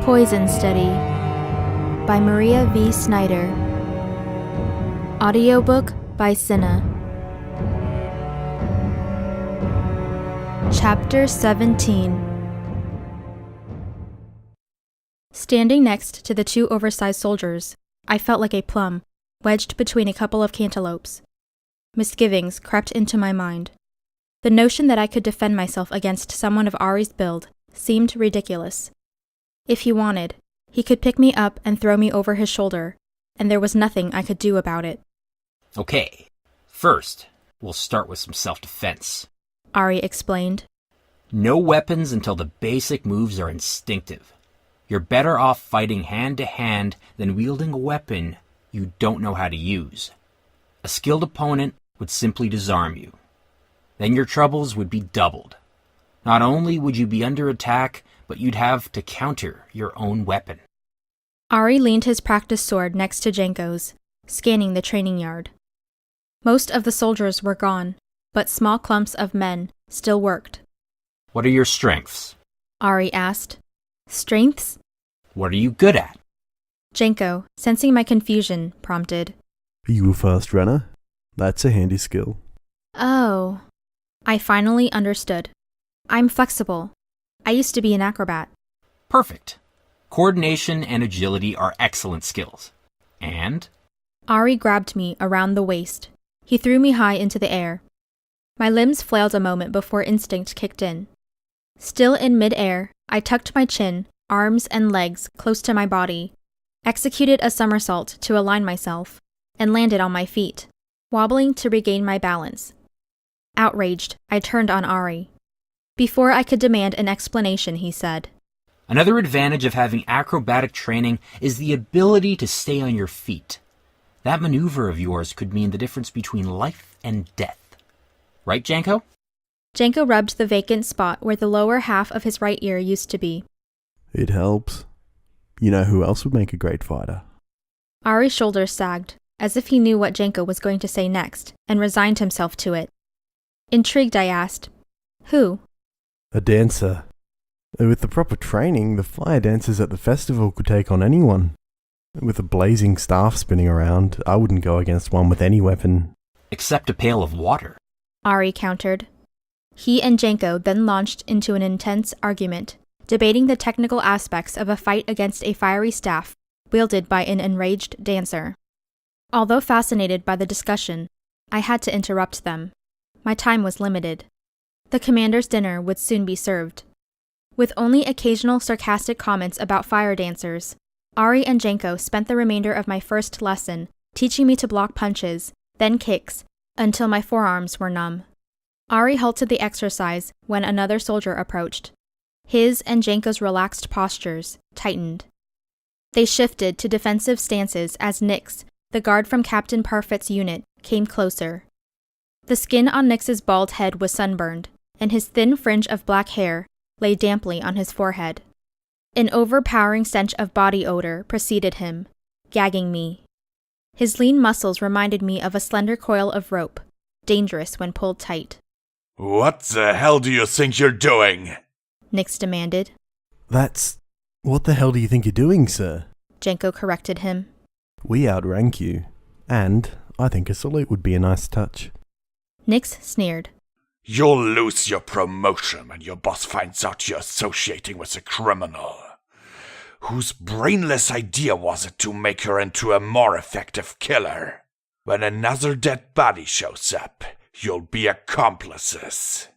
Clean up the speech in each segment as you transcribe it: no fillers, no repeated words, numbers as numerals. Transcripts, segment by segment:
Poison Study by Maria V. Snyder. Audiobook by Cinna. Chapter 17. Standing next to the two oversized soldiers, I felt like a plum, wedged between a couple of cantaloupes. Misgivings crept into my mind. The notion that I could defend myself against someone of Ari's build seemed ridiculous. If he wanted, he could pick me up and throw me over his shoulder, and there was nothing I could do about it. Okay, first, we'll start with some self-defense. Ari explained. No weapons until the basic moves are instinctive. You're better off fighting hand-to-hand than wielding a weapon you don't know how to use. A skilled opponent would simply disarm you. Then your troubles would be doubled. Not only would you be under attack, but you'd have to counter your own weapon. Ari leaned his practice sword next to Janco's, scanning the training yard. Most of the soldiers were gone, but small clumps of men still worked. What are your strengths? Ari asked. Strengths? What are you good at? Janco, sensing my confusion, prompted. Are you a fast runner? That's a handy skill. Oh. I finally understood. I'm flexible. I used to be an acrobat. Perfect. Coordination and agility are excellent skills. And? Ari grabbed me around the waist. He threw me high into the air. My limbs flailed a moment before instinct kicked in. Still in mid-air, I tucked my chin, arms and legs close to my body, executed a somersault to align myself, and landed on my feet, wobbling to regain my balance. Outraged, I turned on Ari. Before I could demand an explanation, he said, Another advantage of having acrobatic training is the ability to stay on your feet. That maneuver of yours could mean the difference between life and death. Right, Janco? Janco rubbed the vacant spot where the lower half of his right ear used to be. It helps. You know who else would make a great fighter? Ari's shoulders sagged, as if he knew what Janco was going to say next, and resigned himself to it. Intrigued, I asked, Who? A dancer. With the proper training, the fire dancers at the festival could take on anyone. With a blazing staff spinning around, I wouldn't go against one with any weapon. Except a pail of water. Ari countered. He and Janco then launched into an intense argument, debating the technical aspects of a fight against a fiery staff wielded by an enraged dancer. Although fascinated by the discussion, I had to interrupt them. My time was limited. The commander's dinner would soon be served. With only occasional sarcastic comments about fire dancers, Ari and Janco spent the remainder of my first lesson teaching me to block punches, then kicks, until my forearms were numb. Ari halted the exercise when another soldier approached. His and Janco's relaxed postures tightened. They shifted to defensive stances as Nix, the guard from Captain Parfit's unit, came closer. The skin on Nix's bald head was sunburned, and his thin fringe of black hair lay damply on his forehead. An overpowering stench of body odor preceded him, gagging me. His lean muscles reminded me of a slender coil of rope, dangerous when pulled tight. What the hell do you think you're doing? Nix demanded. What the hell do you think you're doing, sir? Janco corrected him. We outrank you, and I think a salute would be a nice touch. Nix sneered. You'll lose your promotion when your boss finds out you're associating with a criminal. Whose brainless idea was it to make her into a more effective killer? When another dead body shows up, you'll be accomplices.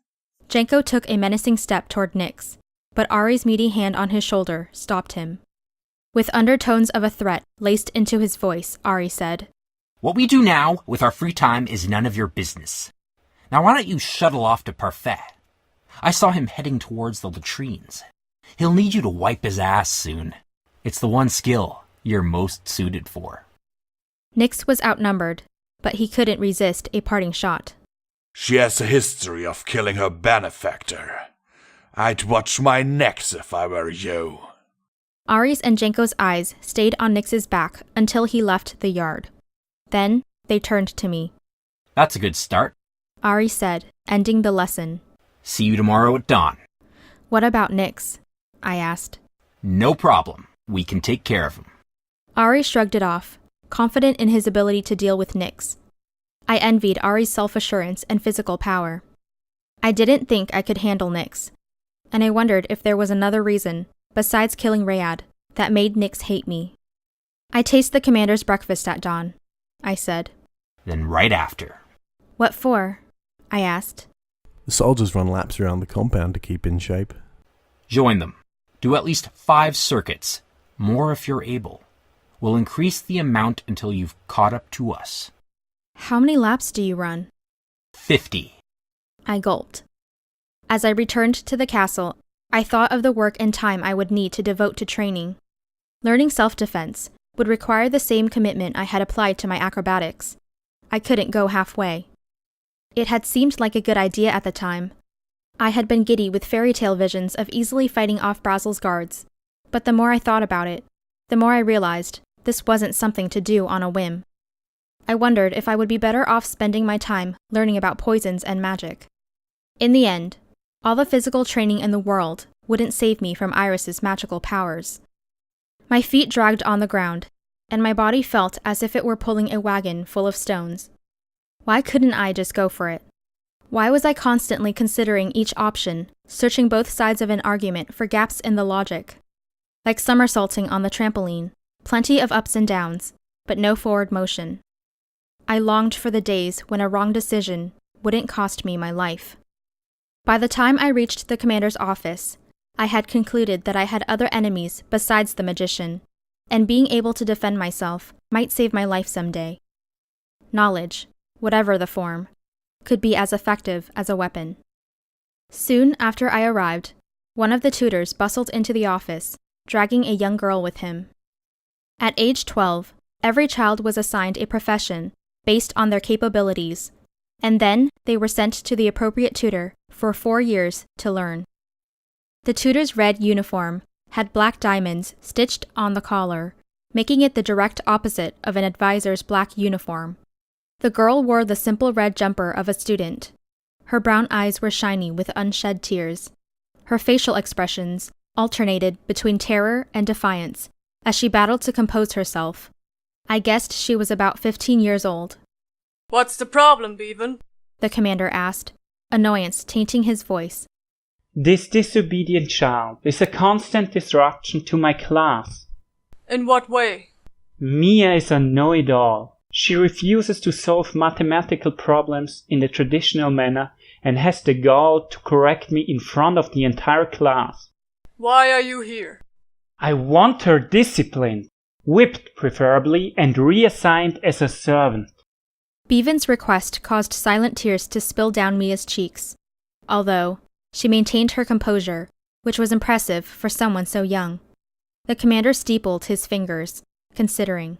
Janco took a menacing step toward Nix, but Ari's meaty hand on his shoulder stopped him. With undertones of a threat laced into his voice, Ari said, What we do now with our free time is none of your business. Now why don't you shuttle off to Parfait? I saw him heading towards the latrines. He'll need you to wipe his ass soon. It's the one skill you're most suited for. Nix was outnumbered, but he couldn't resist a parting shot. She has a history of killing her benefactor. I'd watch my necks if I were you. Ari's and Janco's eyes stayed on Nix's back until he left the yard. Then they turned to me. That's a good start, Ari said, ending the lesson. See you tomorrow at dawn. What about Nix? I asked. No problem. We can take care of him. Ari shrugged it off, confident in his ability to deal with Nyx. I envied Ari's self-assurance and physical power. I didn't think I could handle Nyx, and I wondered if there was another reason, besides killing Rayad, that made Nyx hate me. I taste the commander's breakfast at dawn, I said. Then right after. What for? I asked. The soldiers run laps around the compound to keep in shape. Join them. Do at least 5 circuits, more if you're able. We'll increase the amount until you've caught up to us. How many laps do you run? 50. I gulped. As I returned to the castle, I thought of the work and time I would need to devote to training. Learning self-defense would require the same commitment I had applied to my acrobatics. I couldn't go halfway. It had seemed like a good idea at the time. I had been giddy with fairy tale visions of easily fighting off Brazel's guards, but the more I thought about it, the more I realized this wasn't something to do on a whim. I wondered if I would be better off spending my time learning about poisons and magic. In the end, all the physical training in the world wouldn't save me from Iris's magical powers. My feet dragged on the ground, and my body felt as if it were pulling a wagon full of stones. Why couldn't I just go for it? Why was I constantly considering each option, searching both sides of an argument for gaps in the logic? Like somersaulting on the trampoline, plenty of ups and downs, but no forward motion. I longed for the days when a wrong decision wouldn't cost me my life. By the time I reached the commander's office, I had concluded that I had other enemies besides the magician, and being able to defend myself might save my life someday. Knowledge, whatever the form, could be as effective as a weapon. Soon after I arrived, one of the tutors bustled into the office, dragging a young girl with him. At age 12, every child was assigned a profession based on their capabilities, and then they were sent to the appropriate tutor for 4 years to learn. The tutor's red uniform had black diamonds stitched on the collar, making it the direct opposite of an advisor's black uniform. The girl wore the simple red jumper of a student. Her brown eyes were shiny with unshed tears. Her facial expressions alternated between terror and defiance as she battled to compose herself. I guessed she was about 15 years old. "What's the problem, Beevan?" the commander asked, annoyance tainting his voice. This disobedient child is a constant disruption to my class. "In what way?" Mia is a know-it-all. She refuses to solve mathematical problems in the traditional manner and has the gall to correct me in front of the entire class. "Why are you here?" I want her disciplined, whipped preferably, and reassigned as a servant. Beevan's request caused silent tears to spill down Mia's cheeks, although she maintained her composure, which was impressive for someone so young. The commander steepled his fingers, considering.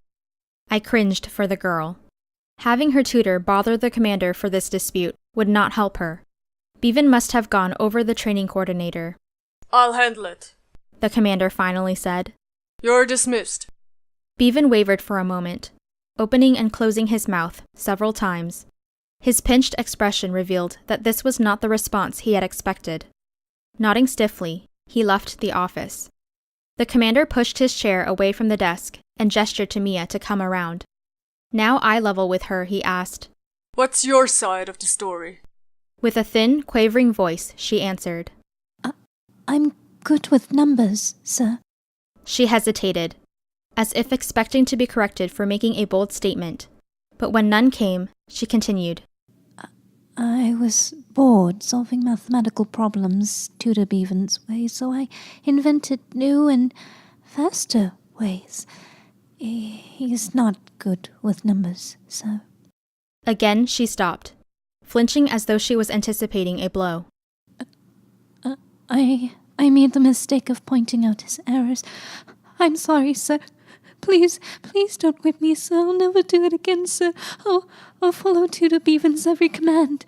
I cringed for the girl. Having her tutor bother the commander for this dispute would not help her. Beevan must have gone over the training coordinator. "I'll handle it," the commander finally said. "You're dismissed." Beevan wavered for a moment, opening and closing his mouth several times. His pinched expression revealed that this was not the response he had expected. Nodding stiffly, he left the office. The commander pushed his chair away from the desk and gestured to Mia to come around. Now eye level with her, he asked, "What's your side of the story?" With a thin, quavering voice, she answered. I'm good with numbers, sir. She hesitated, as if expecting to be corrected for making a bold statement. But when none came, she continued. I was bored solving mathematical problems Tutor Beevan's way, so I invented new and faster ways. He's not good with numbers, sir. Again she stopped, flinching as though she was anticipating a blow. I made the mistake of pointing out his errors. I'm sorry, sir. Please don't whip me, sir. I'll never do it again, sir. I'll follow Tutor Beevan's every command.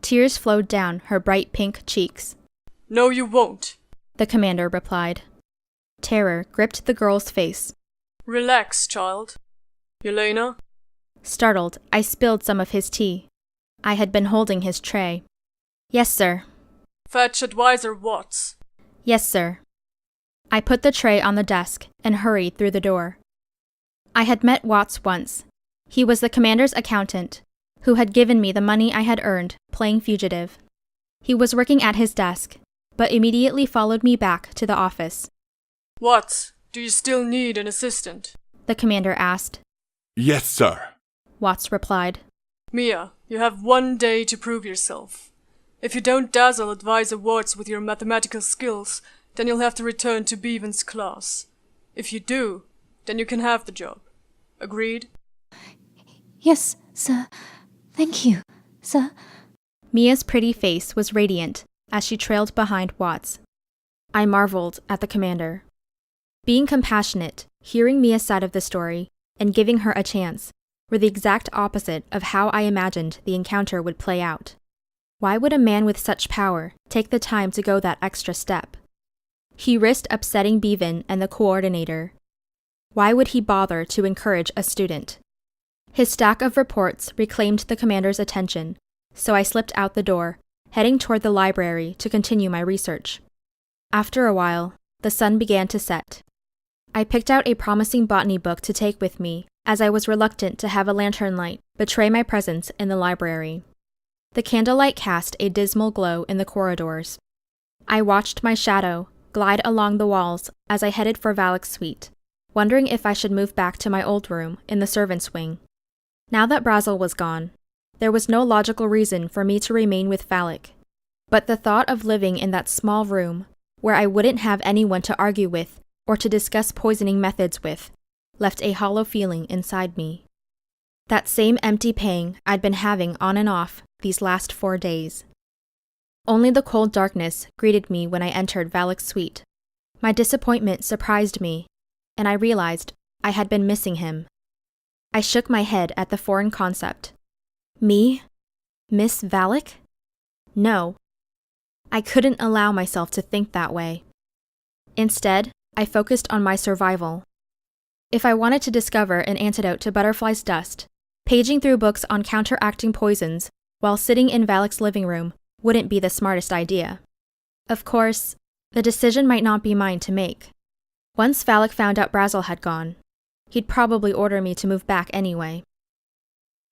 Tears flowed down her bright pink cheeks. "No, you won't," the commander replied. Terror gripped the girl's face. "Relax, child. Yelena?" Startled, I spilled some of his tea. I had been holding his tray. Yes, sir. "Fetch Advisor Watts." Yes, sir. I put the tray on the desk and hurried through the door. I had met Watts once. He was the commander's accountant, who had given me the money I had earned playing fugitive. He was working at his desk, but immediately followed me back to the office. Watts, do you still need an assistant? The commander asked. Yes, sir. Watts replied. Mia, you have 1 day to prove yourself. If you don't dazzle Advisor Watts with your mathematical skills, then you'll have to return to Beevan's class. If you do, then you can have the job. Agreed? Yes, sir. Thank you, sir. Mia's pretty face was radiant as she trailed behind Watts. I marveled at the commander. Being compassionate, hearing Mia's side of the story, and giving her a chance were the exact opposite of how I imagined the encounter would play out. Why would a man with such power take the time to go that extra step? He risked upsetting Beevan and the coordinator. Why would he bother to encourage a student? His stack of reports reclaimed the commander's attention, so I slipped out the door, heading toward the library to continue my research. After a while, the sun began to set. I picked out a promising botany book to take with me, as I was reluctant to have a lantern light betray my presence in the library. The candlelight cast a dismal glow in the corridors. I watched my shadow glide along the walls as I headed for Valek's suite, wondering if I should move back to my old room in the servants' wing. Now that Brazel was gone, there was no logical reason for me to remain with Valek, but the thought of living in that small room, where I wouldn't have anyone to argue with or to discuss poisoning methods with, left a hollow feeling inside me. That same empty pang I'd been having on and off these last 4 days. Only the cold darkness greeted me when I entered Valek's suite. My disappointment surprised me, and I realized I had been missing him. I shook my head at the foreign concept. Me? Miss Valek? No. I couldn't allow myself to think that way. Instead, I focused on my survival. If I wanted to discover an antidote to butterfly's dust, paging through books on counteracting poisons while sitting in Valek's living room wouldn't be the smartest idea. Of course, the decision might not be mine to make. Once Valek found out Brazel had gone, he'd probably order me to move back anyway.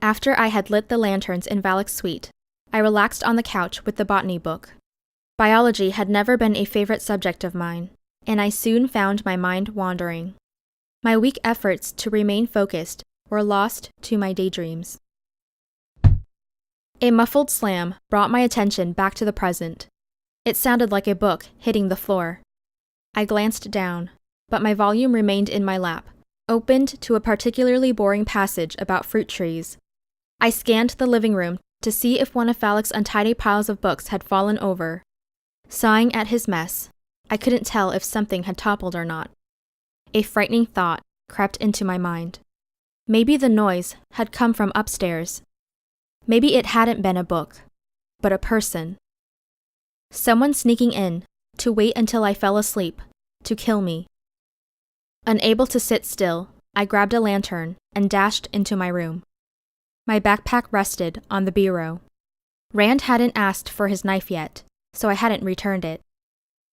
After I had lit the lanterns in Valek's suite, I relaxed on the couch with the botany book. Biology had never been a favorite subject of mine, and I soon found my mind wandering. My weak efforts to remain focused were lost to my daydreams. A muffled slam brought my attention back to the present. It sounded like a book hitting the floor. I glanced down, but my volume remained in my lap, opened to a particularly boring passage about fruit trees. I scanned the living room to see if one of Valek's untidy piles of books had fallen over. Sighing at his mess, I couldn't tell if something had toppled or not. A frightening thought crept into my mind. Maybe the noise had come from upstairs. Maybe it hadn't been a book, but a person. Someone sneaking in to wait until I fell asleep, to kill me. Unable to sit still, I grabbed a lantern and dashed into my room. My backpack rested on the bureau. Rand hadn't asked for his knife yet, so I hadn't returned it.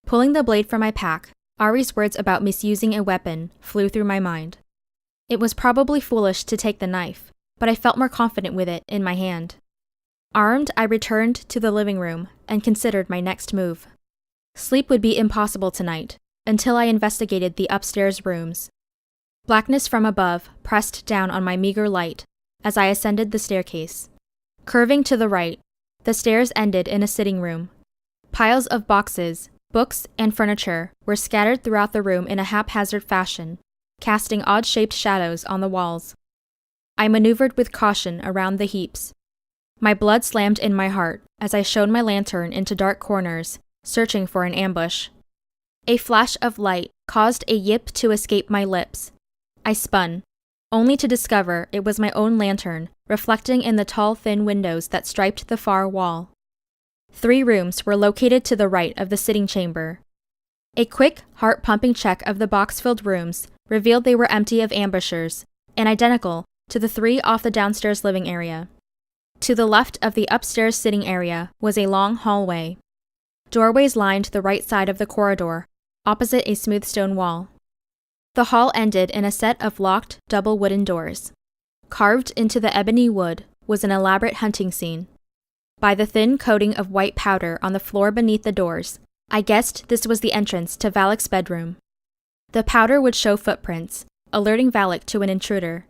Pulling the blade from my pack, Ari's words about misusing a weapon flew through my mind. It was probably foolish to take the knife, but I felt more confident with it in my hand. Armed, I returned to the living room and considered my next move. Sleep would be impossible tonight, until I investigated the upstairs rooms. Blackness from above pressed down on my meager light as I ascended the staircase. Curving to the right, the stairs ended in a sitting room. Piles of boxes, books, and furniture were scattered throughout the room in a haphazard fashion, casting odd-shaped shadows on the walls. I maneuvered with caution around the heaps. My blood slammed in my heart as I shone my lantern into dark corners, searching for an ambush. A flash of light caused a yip to escape my lips. I spun, only to discover it was my own lantern, reflecting in the tall, thin windows that striped the far wall. 3 rooms were located to the right of the sitting chamber. A quick, heart-pumping check of the box-filled rooms revealed they were empty of ambushers, and identical to the 3 off the downstairs living area. To the left of the upstairs sitting area was a long hallway. Doorways lined the right side of the corridor, opposite a smooth stone wall. The hall ended in a set of locked double wooden doors. Carved into the ebony wood was an elaborate hunting scene. By the thin coating of white powder on the floor beneath the doors, I guessed this was the entrance to Valek's bedroom. The powder would show footprints, alerting Valek to an intruder.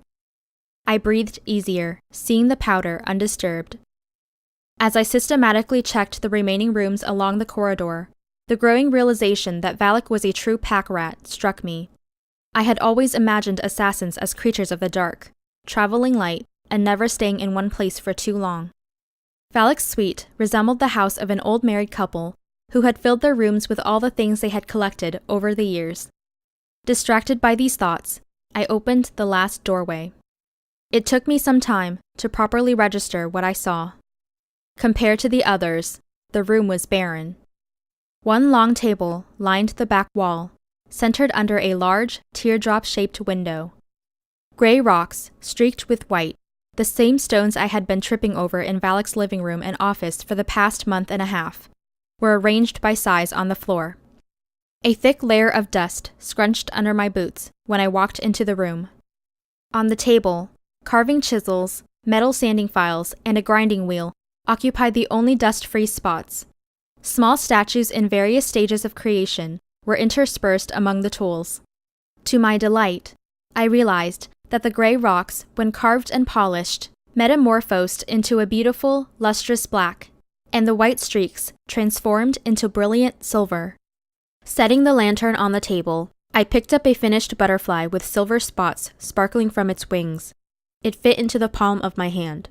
I breathed easier, seeing the powder undisturbed. As I systematically checked the remaining rooms along the corridor, the growing realization that Valek was a true pack rat struck me. I had always imagined assassins as creatures of the dark, traveling light, and never staying in one place for too long. Valek's suite resembled the house of an old married couple who had filled their rooms with all the things they had collected over the years. Distracted by these thoughts, I opened the last doorway. It took me some time to properly register what I saw. Compared to the others, the room was barren. One long table lined the back wall, centered under a large, teardrop-shaped window. Gray rocks, streaked with white, the same stones I had been tripping over in Valek's living room and office for the past month and a half, were arranged by size on the floor. A thick layer of dust scrunched under my boots when I walked into the room. On the table, carving chisels, metal sanding files, and a grinding wheel occupied the only dust-free spots. Small statues in various stages of creation were interspersed among the tools. To my delight, I realized that the gray rocks, when carved and polished, metamorphosed into a beautiful, lustrous black, and the white streaks transformed into brilliant silver. Setting the lantern on the table, I picked up a finished butterfly with silver spots sparkling from its wings. It fit into the palm of my hand.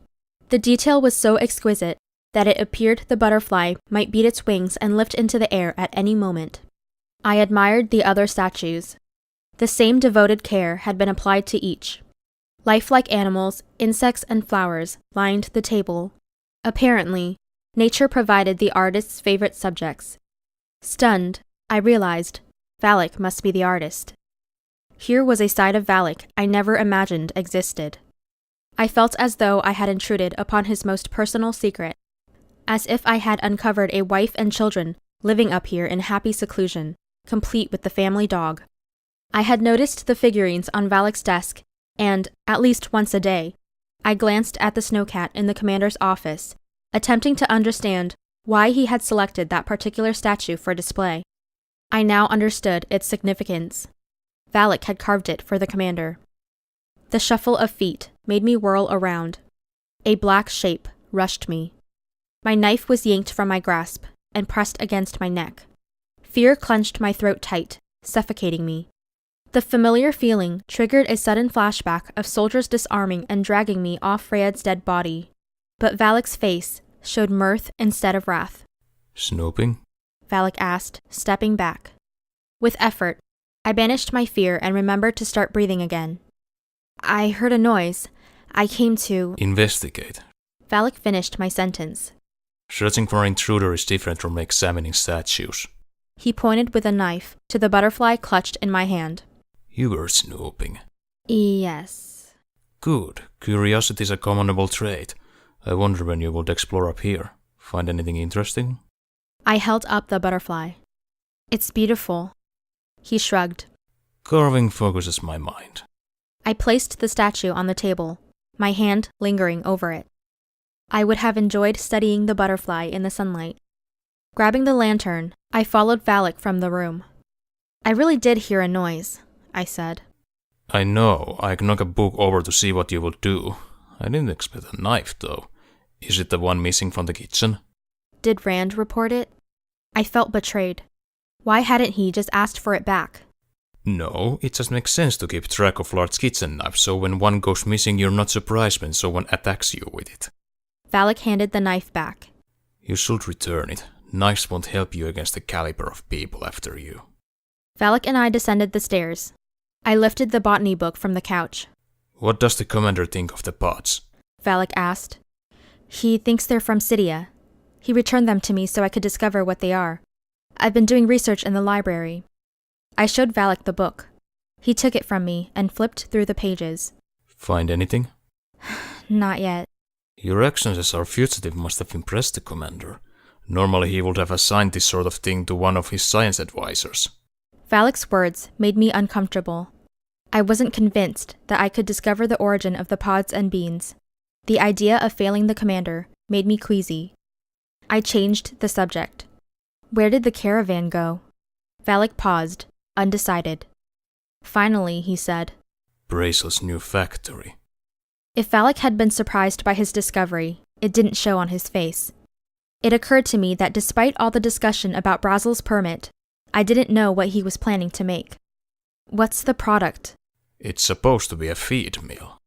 The detail was so exquisite that it appeared the butterfly might beat its wings and lift into the air at any moment. I admired the other statues. The same devoted care had been applied to each. Lifelike animals, insects, and flowers lined the table. Apparently, nature provided the artist's favorite subjects. Stunned, I realized Valek must be the artist. Here was a side of Valek I never imagined existed. I felt as though I had intruded upon his most personal secret, as if I had uncovered a wife and children living up here in happy seclusion, complete with the family dog. I had noticed the figurines on Valek's desk, and, at least once a day, I glanced at the snowcat in the commander's office, attempting to understand why he had selected that particular statue for display. I now understood its significance. Valek had carved it for the commander. The shuffle of feet made me whirl around. A black shape rushed me. My knife was yanked from my grasp and pressed against my neck. Fear clenched my throat tight, suffocating me. The familiar feeling triggered a sudden flashback of soldiers disarming and dragging me off Rayad's dead body. But Valek's face showed mirth instead of wrath. Snooping? Valek asked, stepping back. With effort, I banished my fear and remembered to start breathing again. I heard a noise. I came to Investigate. Valek finished my sentence. Searching for an intruder is different from examining statues. He pointed with a knife to the butterfly clutched in my hand. You were snooping. Yes. Good. Curiosity is a commendable trait. I wonder when you would explore up here. Find anything interesting? I held up the butterfly. It's beautiful. He shrugged. Carving focuses my mind. I placed the statue on the table, my hand lingering over it. I would have enjoyed studying the butterfly in the sunlight. Grabbing the lantern, I followed Valek from the room. I really did hear a noise, I said. I know. I knock a book over to see what you will do. I didn't expect a knife, though. Is it the one missing from the kitchen? Did Rand report it? I felt betrayed. Why hadn't he just asked for it back? No, it just makes sense to keep track of large kitchen knives, so when one goes missing you're not surprised when someone attacks you with it. Valek handed the knife back. You should return it. Knives won't help you against the caliber of people after you. Valek and I descended the stairs. I lifted the botany book from the couch. What does the commander think of the pots? Valek asked. He thinks they're from Cydia. He returned them to me so I could discover what they are. I've been doing research in the library. I showed Valek the book. He took it from me and flipped through the pages. Find anything? Not yet. Your actions as our fugitive must have impressed the commander. Normally he would have assigned this sort of thing to one of his science advisors. Valek's words made me uncomfortable. I wasn't convinced that I could discover the origin of the pods and beans. The idea of failing the commander made me queasy. I changed the subject. Where did the caravan go? Valek paused, undecided. Finally, he said, Brazel's new factory. If Valek had been surprised by his discovery, it didn't show on his face. It occurred to me that despite all the discussion about Brazel's permit, I didn't know what he was planning to make. What's the product? It's supposed to be a feed meal.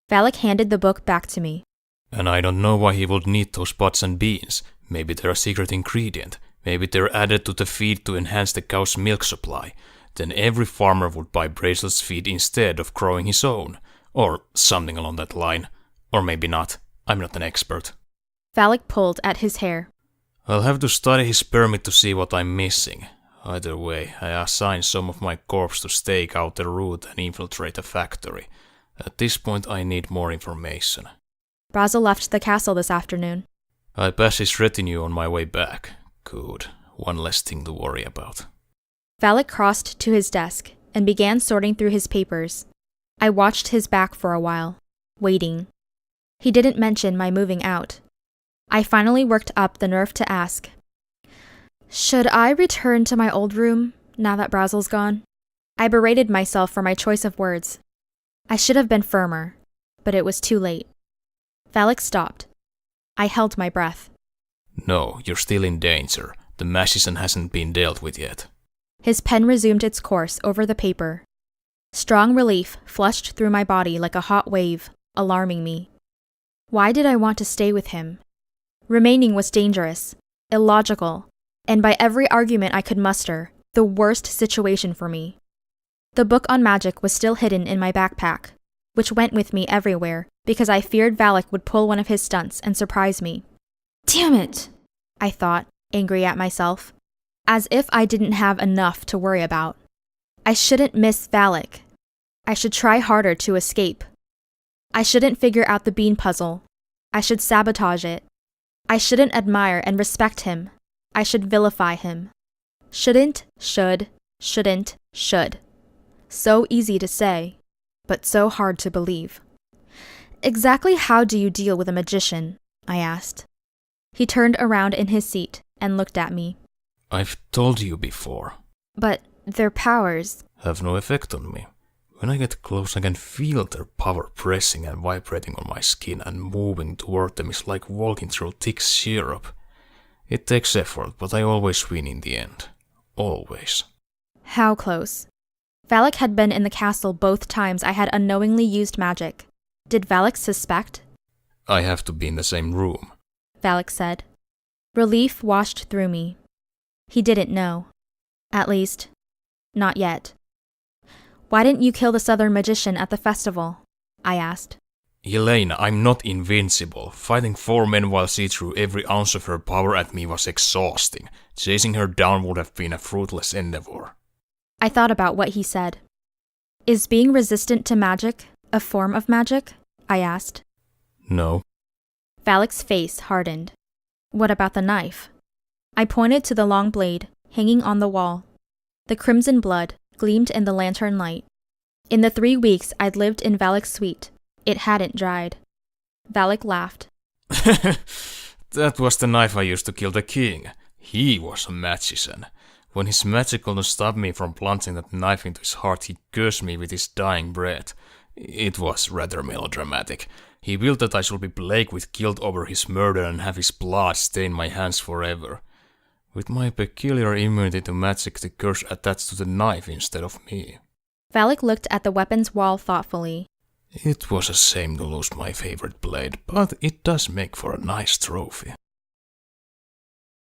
Valek handed the book back to me. And I don't know why he would need those pods and beans. Maybe they're a secret ingredient. Maybe they're added to the feed to enhance the cow's milk supply. Then every farmer would buy Brazel's feed instead of growing his own. Or something along that line. Or maybe not. I'm not an expert. Valek pulled at his hair. I'll have to study his permit to see what I'm missing. Either way, I assigned some of my corps to stake out the route and infiltrate the factory. At this point, I need more information. Brazel left the castle this afternoon. I passed his retinue on my way back. Good. One less thing to worry about. Valek crossed to his desk and began sorting through his papers. I watched his back for a while, waiting. He didn't mention my moving out. I finally worked up the nerve to ask, should I return to my old room now that Brazel's gone? I berated myself for my choice of words. I should have been firmer, but it was too late. Valek stopped. I held my breath. No, you're still in danger. The magician hasn't been dealt with yet. His pen resumed its course over the paper. Strong relief flushed through my body like a hot wave, alarming me. Why did I want to stay with him? Remaining was dangerous, illogical, and by every argument I could muster, the worst situation for me. The book on magic was still hidden in my backpack, which went with me everywhere because I feared Valek would pull one of his stunts and surprise me. Damn it, I thought, angry at myself, as if I didn't have enough to worry about. I shouldn't miss Valek. I should try harder to escape. I shouldn't figure out the bean puzzle. I should sabotage it. I shouldn't admire and respect him. I should vilify him. Shouldn't, should. So easy to say, but so hard to believe. Exactly how do you deal with a magician? I asked. He turned around in his seat and looked at me. I've told you before. But their powers have no effect on me. When I get close, I can feel their power pressing and vibrating on my skin, and moving toward them is like walking through thick syrup. It takes effort, but I always win in the end. Always. How close? Valek had been in the castle both times I had unknowingly used magic. Did Valek suspect? I have to be in the same room, Valek said. Relief washed through me. He didn't know. At least, not yet. Why didn't you kill the southern magician at the festival? I asked. Yelena, I'm not invincible. Fighting 4 men while she threw every ounce of her power at me was exhausting. Chasing her down would have been a fruitless endeavor. I thought about what he said. Is being resistant to magic a form of magic? I asked. No. Valek's face hardened. What about the knife? I pointed to the long blade hanging on the wall. The crimson blood gleamed in the lantern light. In the 3 weeks I'd lived in Valek's suite, it hadn't dried. Valek laughed. That was the knife I used to kill the king. He was a magician. When his magic couldn't stop me from plunging that knife into his heart, he cursed me with his dying breath. It was rather melodramatic. He willed that I should be plagued with guilt over his murder and have his blood stain my hands forever. With my peculiar immunity to magic, the curse attached to the knife instead of me. Valek looked at the weapons wall thoughtfully. It was a shame to lose my favorite blade, but it does make for a nice trophy.